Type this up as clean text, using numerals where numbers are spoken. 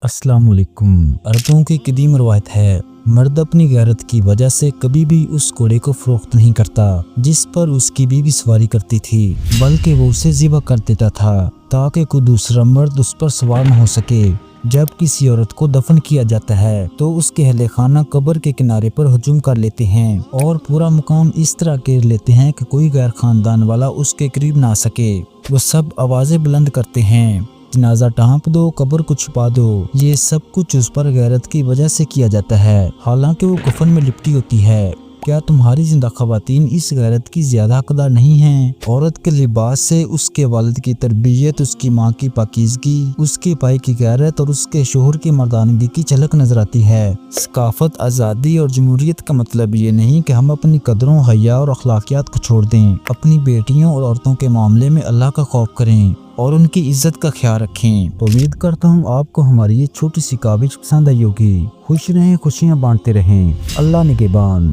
अस्सलाम वालेकुम। अरबों की कदीम रवायत है, मर्द अपनी गैरत की वजह से कभी भी उस घोड़े को फरोख्त नहीं करता जिस पर उसकी बीवी सवारी करती थी, बल्कि वो उसे ज़िबा कर देता था ताकि कोई दूसरा मर्द उस पर सवार न हो सके। जब किसी औरत को दफन किया जाता है तो उसके अहले खाना कब्र के किनारे पर हजूम कर लेते हैं और पूरा मुकाम इस तरह घेर लेते हैं कि कोई गैर खानदान वाला उसके करीब ना आ सके। वो सब आवाज़ें बुलंद करते हैं, जनाजा ढांप दो, कब्र को छुपा दो। ये सब कुछ उस पर गैरत की वजह से किया जाता है, हालांकि वो कफन में लिपटी होती है। क्या तुम्हारी जिंदा खवातीन इस गैरत की ज्यादा हकदार नहीं हैं? औरत के लिबास से उसके वालिद की तरबियत, उसकी माँ की पाकीज़गी, उसके भाई की गैरत और उसके शोहर की मर्दानगी की झलक नजर आती है। सकाफत, आज़ादी और जमहूरियत का मतलब ये नहीं कि हम अपनी कदरों, हया और अखलाकियात को छोड़ दें। अपनी बेटियों और औरतों के मामले में अल्लाह का खौफ करें और उनकी इज्जत का ख्याल रखें। उम्मीद करता हूँ आपको हमारी ये छोटी सी काविश पसंद आई होगी। खुश रहें, खुशियाँ बांटते रहें। अल्लाह निगहबान।